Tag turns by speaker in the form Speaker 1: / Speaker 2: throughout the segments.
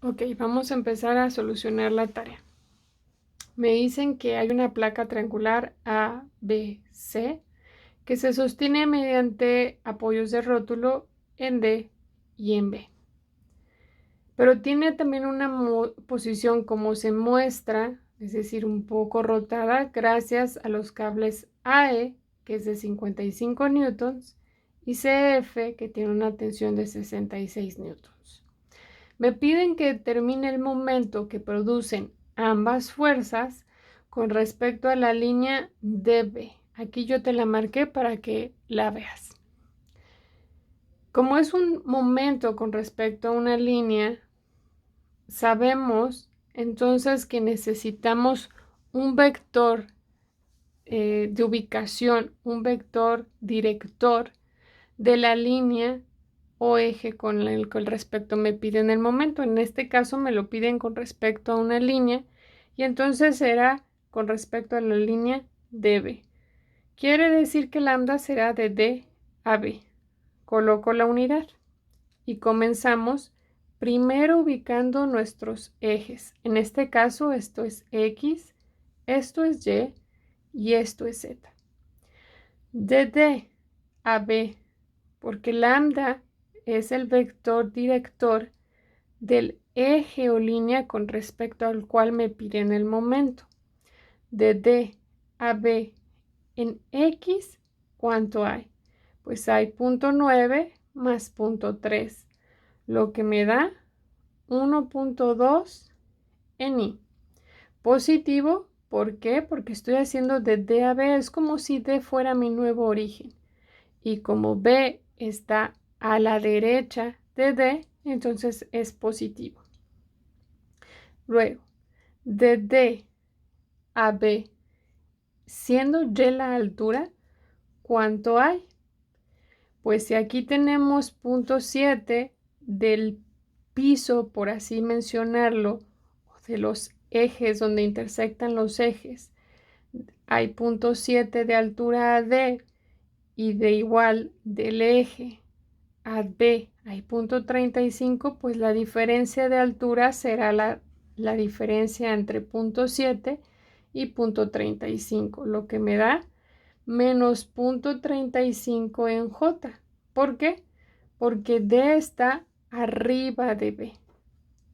Speaker 1: Ok, vamos a empezar a solucionar la tarea. Me dicen que hay una placa triangular A, B, C que se sostiene mediante apoyos de rótulo en D y en B. Pero tiene también una posición como se muestra, es decir, un poco rotada, gracias a los cables AE, que es de 55 newtons, y CF, que tiene una tensión de 66 newtons. Me piden que determine el momento que producen ambas fuerzas con respecto a la línea DB. Aquí yo te la marqué para que la veas. Como es un momento con respecto a una línea, sabemos entonces que necesitamos un vector de ubicación, un vector director de la línea o eje con el respecto me piden el momento. En este caso me lo piden con respecto a una línea y entonces será con respecto a la línea DB. Quiere decir que lambda será de D a B. Coloco la unidad y comenzamos primero ubicando nuestros ejes. En este caso esto es X, esto es y esto es Z. De D a B, porque lambda es el vector director del eje o línea con respecto al cual me piden el momento. De D a B en X, ¿cuánto hay? Pues hay 0.9 más 0.3, lo que me da 1.2 en Y. Positivo, ¿por qué? Porque estoy haciendo de D a B, es como si D fuera mi nuevo origen. Y como B está a la derecha de D, entonces es positivo. Luego, de D a B, siendo Y la altura, ¿cuánto hay? Pues si aquí tenemos 0.7 del piso, por así mencionarlo, de los ejes donde intersectan los ejes, hay 0.7 de altura a D y de igual del eje a B hay 0.35, pues la diferencia de altura será la diferencia entre 0.7 y 0.35, lo que me da menos 0.35 en J. ¿Por qué? Porque D está arriba de B,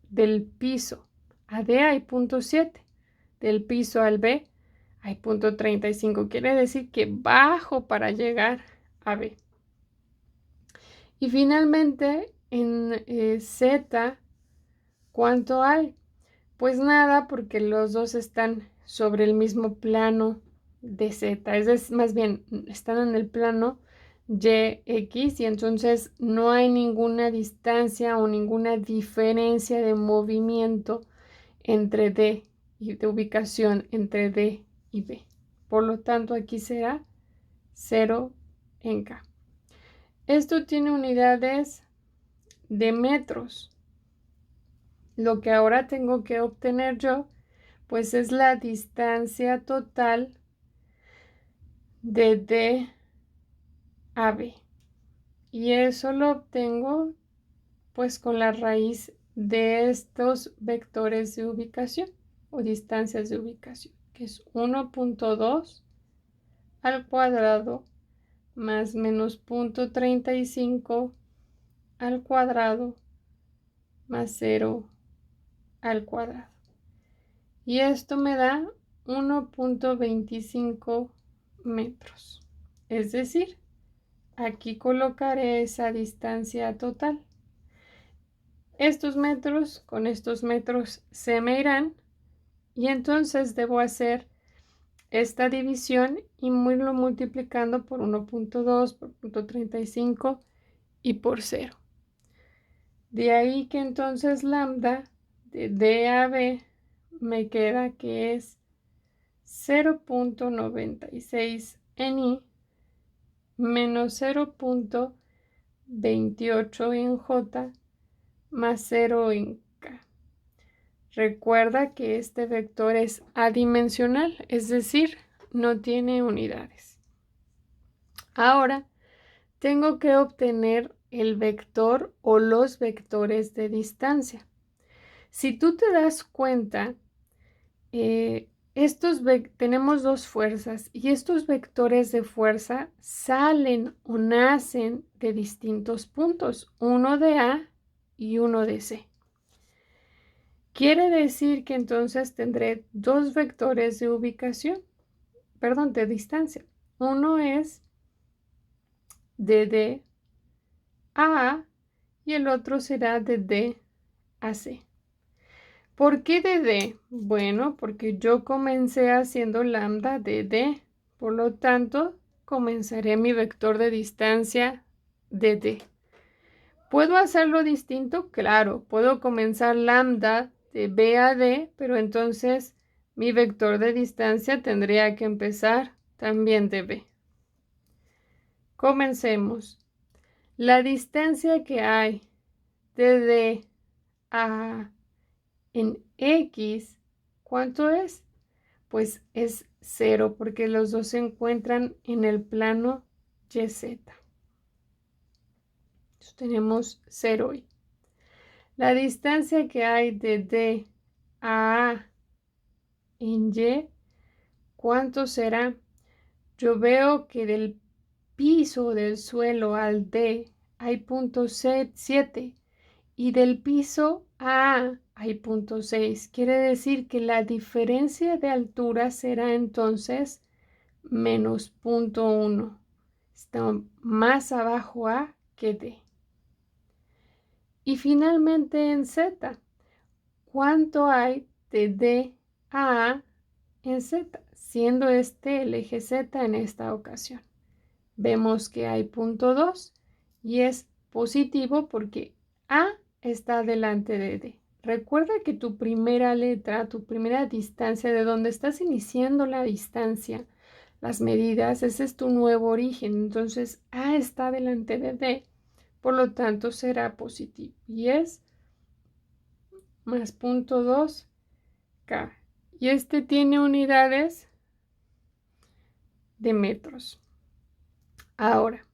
Speaker 1: del piso. A D hay 0.7, del piso al B hay 0.35, quiere decir que bajo para llegar a B. Y finalmente en Z, ¿cuánto hay? Pues nada, porque los dos están sobre el mismo plano de Z, más bien están en el plano YX y entonces no hay ninguna distancia o ninguna diferencia de movimiento entre D y de ubicación entre D y B. Por lo tanto, aquí será 0 en K. Esto tiene unidades de metros. Lo que ahora tengo que obtener yo, pues es la distancia total de D a B. Y eso lo obtengo pues con la raíz de estos vectores de ubicación o distancias de ubicación, que es 1.2 al cuadrado más menos 0.35 al cuadrado más 0 al cuadrado. Y esto me da 1.25 metros. Es decir, aquí colocaré esa distancia total. Estos metros con estos metros se me irán y entonces debo hacer esta división y irlo multiplicando por 1.2, por 0.35 y por 0. De ahí que entonces lambda de D a B me queda que es 0.96 en Y menos 0.28 en J más 0 en K. Recuerda que este vector es adimensional, es decir, no tiene unidades. Ahora tengo que obtener el vector o los vectores de distancia. Si tú te das cuenta, tenemos dos fuerzas y estos vectores de fuerza salen o nacen de distintos puntos, uno de A y uno de C. Quiere decir que entonces tendré dos vectores de ubicación, perdón, de distancia. Uno es de D a A y el otro será de D a C. ¿Por qué de D? Bueno, porque yo comencé haciendo lambda de D. Por lo tanto, comenzaré mi vector de distancia de D. ¿Puedo hacerlo distinto? Claro, puedo comenzar lambda de B a D, pero entonces mi vector de distancia tendría que empezar también de B. Comencemos. La distancia que hay de D a en X, ¿cuánto es? Pues es 0 porque los dos se encuentran en el plano YZ. Entonces tenemos 0 y. La distancia que hay de D a A en Y, ¿cuánto será? Yo veo que del piso del suelo al D hay 0.7 y del piso a hay 0.6. Quiere decir que la diferencia de altura será entonces menos 0.1. Está más abajo A que D. Y finalmente en Z, ¿cuánto hay de D a A en Z? Siendo este el eje Z en esta ocasión. Vemos que hay 0.2 y es positivo porque A está delante de D. Recuerda que tu primera letra, tu primera distancia, de donde estás iniciando la distancia, las medidas, ese es tu nuevo origen. Entonces A está delante de D, por lo tanto será positivo y es más 0.2 K. Y este tiene unidades de metros. Ahora,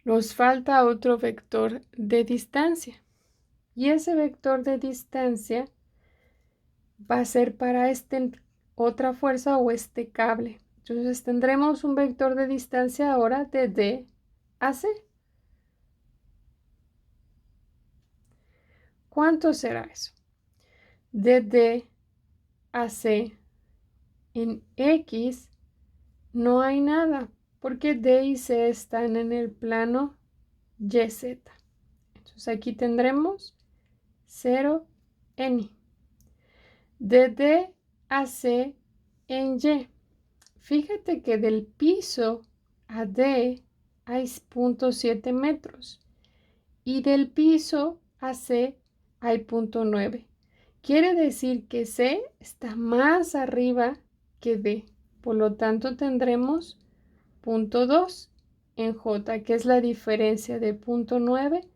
Speaker 1: nos falta otro vector de distancia. Y ese vector de distancia va a ser para otra fuerza o este cable. Entonces tendremos un vector de distancia ahora de D a C. ¿Cuánto será eso? De D a C en X no hay nada porque D y C están en el plano YZ. Entonces aquí tendremos 0 en Y. De D a C en Y. Fíjate que del piso a D hay 0.7 metros y del piso a C hay 0.9. Quiere decir que C está más arriba que D. Por lo tanto, tendremos 0.2 en J, que es la diferencia de 0.9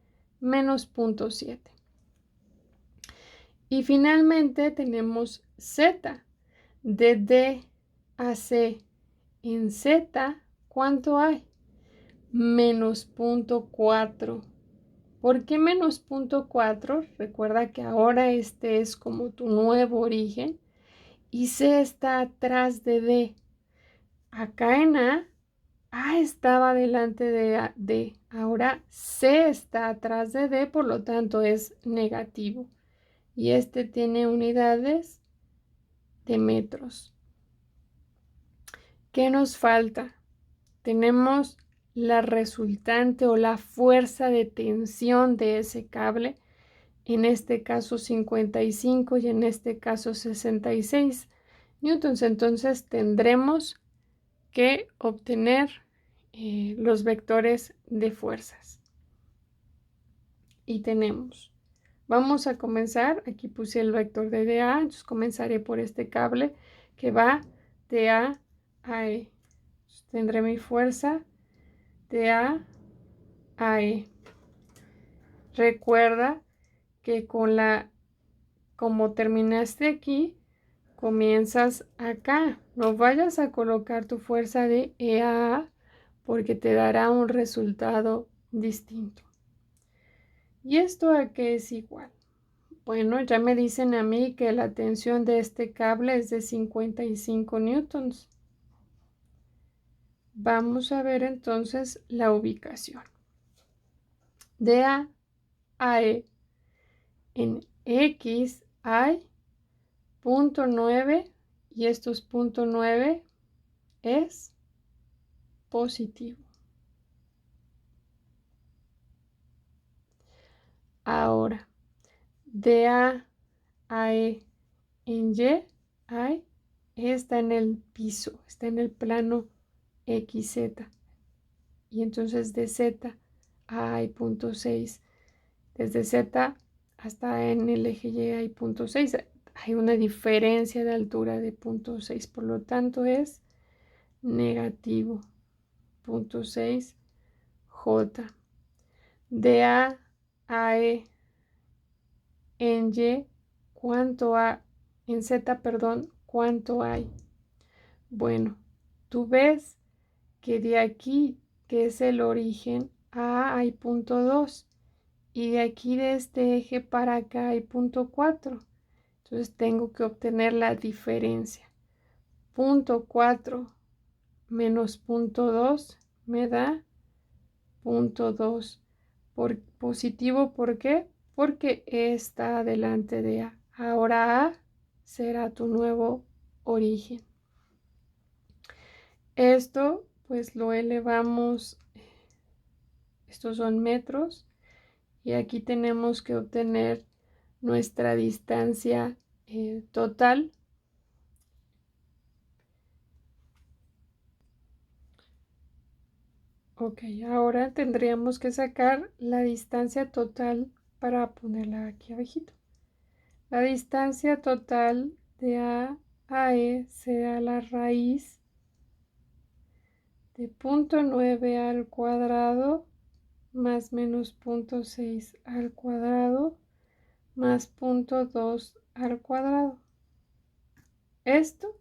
Speaker 1: menos 0.7. Y finalmente tenemos Z. De D a C en Z, ¿cuánto hay? Menos 0.4. ¿Por qué menos 0.4? Recuerda que ahora este es como tu nuevo origen y C está atrás de D. Acá en A estaba delante de D. Ahora C está atrás de D, por lo tanto es negativo. Y este tiene unidades de metros. ¿Qué nos falta? Tenemos la resultante o la fuerza de tensión de ese cable, en este caso 55 y en este caso 66 newtons. Entonces tendremos que obtener los vectores de fuerzas. Y tenemos, vamos a comenzar, aquí puse el vector de DA, entonces comenzaré por este cable que va de A a E. Entonces, tendré mi fuerza de A a E. Recuerda que como terminaste aquí, comienzas acá. No vayas a colocar tu fuerza de E a A porque te dará un resultado distinto. ¿Y esto a qué es igual? Bueno, ya me dicen a mí que la tensión de este cable es de 55 newtons. Vamos a ver entonces la ubicación. De A a E en X hay punto 9 y estos punto 9 es positivo. Ahora, de A a E en Y hay, está en el piso, está en el plano XZ. Y entonces de Z hay punto 6. Desde Z hasta en el eje Y hay punto 6. Hay una diferencia de altura de punto 6. Por lo tanto es negativo. Punto 6 J. De a E en Y, en Z, perdón, ¿cuánto hay? Bueno, tú ves que de aquí, que es el origen, A hay punto 2 y de aquí de este eje para acá hay punto 4. Entonces tengo que obtener la diferencia. Punto 4 menos punto 2 me da punto 2. Por positivo, ¿por qué? Porque E está delante de A. Ahora A será tu nuevo origen. Esto pues lo elevamos, estos son metros, y aquí tenemos que obtener nuestra distancia total. Ok, ahora tendríamos que sacar la distancia total para ponerla aquí abajito. La distancia total de A E será la raíz de punto 9 al cuadrado más menos punto 6 al cuadrado más punto 2 al cuadrado. Esto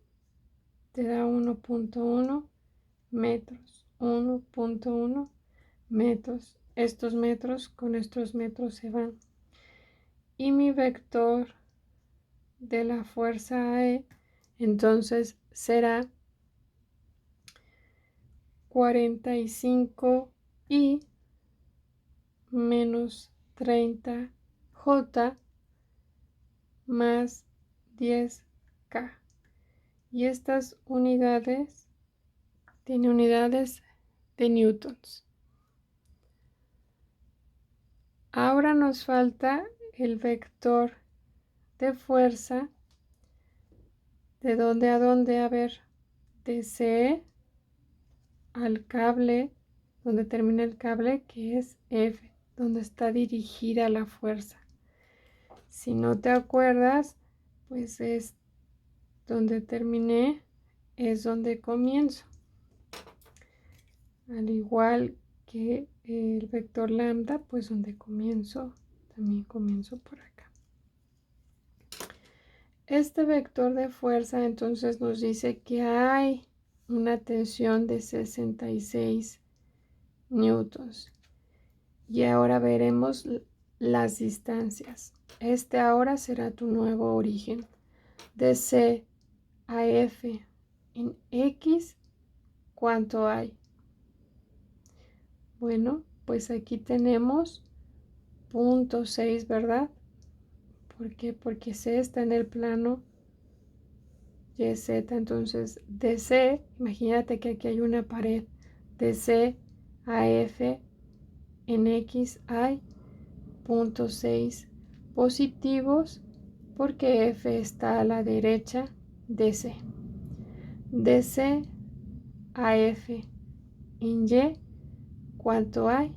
Speaker 1: te da 1.1 metros. 1.1 metros. Estos metros con estos metros se van. Y mi vector de la fuerza E entonces será 45i menos 30j más 10k. Y estas unidades tienen unidades de newtons. Ahora nos falta el vector de fuerza. ¿De dónde a dónde? A ver, de C al cable, donde termina el cable, que es F, donde está dirigida la fuerza. Si no te acuerdas, pues es donde terminé, es donde comienzo. Al igual que el vector lambda, pues donde comienzo, también comienzo por acá. Este vector de fuerza entonces nos dice que hay una tensión de 66 newtons. Y ahora veremos las distancias. Este ahora será tu nuevo origen. De C a F en X, ¿cuánto hay? Bueno, pues aquí tenemos punto 6, ¿verdad? ¿Por qué? Porque C está en el plano YZ. Entonces, de C, imagínate que aquí hay una pared. De C a F en X hay punto 6 positivos porque F está a la derecha de C. De C a F en Y, ¿cuánto hay?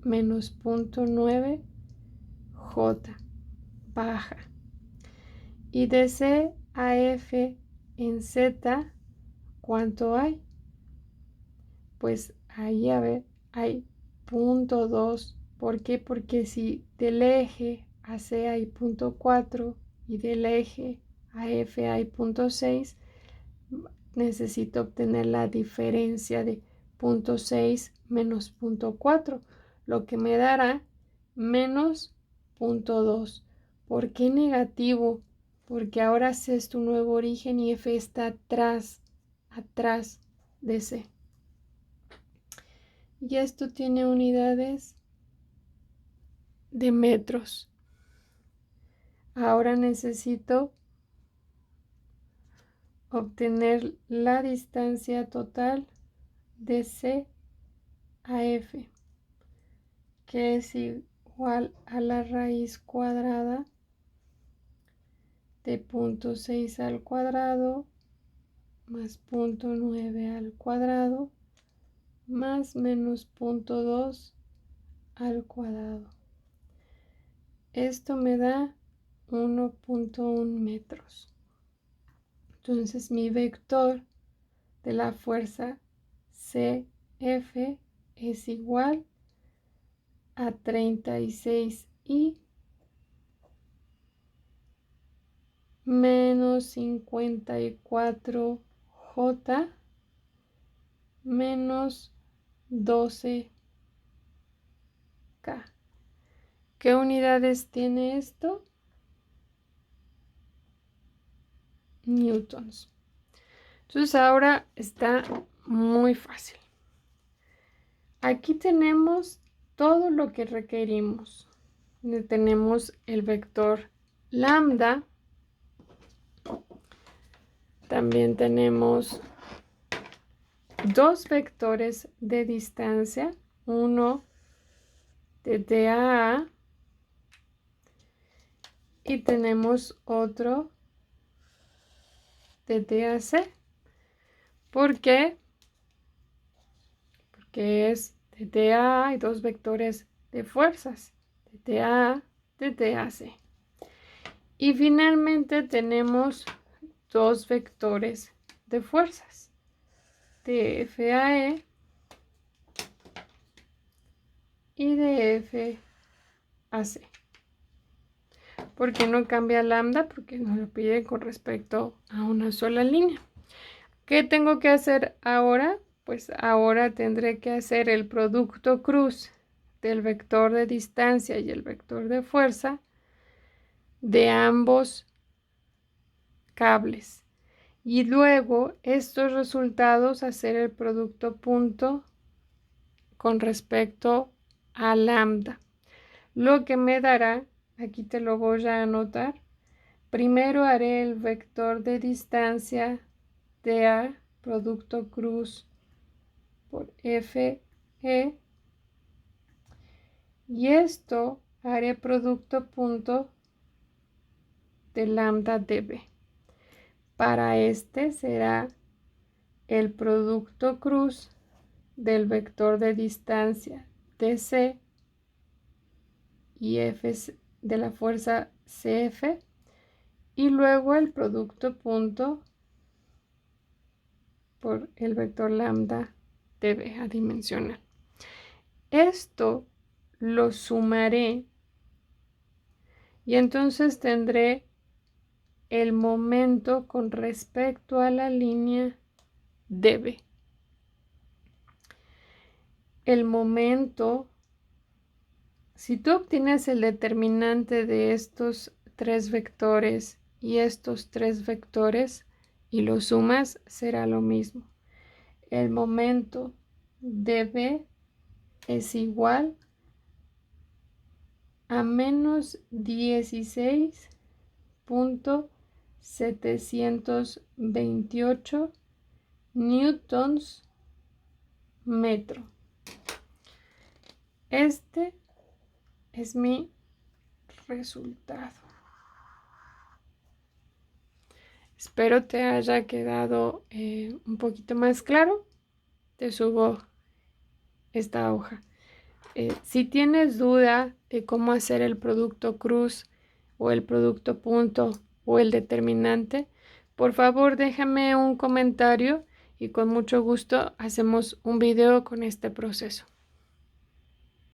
Speaker 1: Menos punto 9 J, baja. Y de C a F en Z, ¿cuánto hay? Pues ahí, a ver, hay punto 2. ¿Por qué? Porque si del eje a C hay punto 4 y del eje a F hay punto 6, necesito obtener la diferencia de punto 6 menos punto 4, lo que me dará menos punto 2. ¿Por qué negativo? Porque ahora C es tu nuevo origen y F está atrás de C. Y esto tiene unidades de metros. Ahora necesito obtener la distancia total de C a F, que es igual a la raíz cuadrada de 0.6 al cuadrado más 0.9 al cuadrado más menos 0.2 al cuadrado. Esto me da 1.1 metros. Entonces mi vector de la fuerza CF es igual a 36I menos 54J menos 12K. ¿Qué unidades tiene esto? Newtons. Entonces ahora está muy fácil. Aquí tenemos todo lo que requerimos. Tenemos el vector lambda. También tenemos dos vectores de distancia, uno de D a A y tenemos otro de D a C. ¿Por qué? Porque es de D a A y dos vectores de fuerzas, de D a A, de D a C. Y finalmente tenemos dos vectores de fuerzas, de F a E y de F a C. ¿Por qué no cambia lambda? Porque nos lo pide con respecto a una sola línea. ¿Qué tengo que hacer ahora? Pues ahora tendré que hacer el producto cruz del vector de distancia y el vector de fuerza de ambos cables. Y luego estos resultados hacer el producto punto con respecto a lambda. Lo que me dará, aquí te lo voy a anotar, primero haré el vector de distancia de A, producto cruz por FE, y esto haré producto punto de lambda dB. Para este será el producto cruz del vector de distancia DC y F de la fuerza CF, y luego el producto punto por el vector lambda dB adimensional. Esto lo sumaré y entonces tendré el momento con respecto a la línea dB. El momento, si tú obtienes el determinante de estos tres vectores y estos tres vectores y lo sumas, será lo mismo. El momento dB es igual a menos 16.728 newtons metro. Este es mi resultado. Espero te haya quedado un poquito más claro. Te subo esta hoja. Si tienes duda de cómo hacer el producto cruz o el producto punto o el determinante, por favor déjame un comentario y con mucho gusto hacemos un video con este proceso.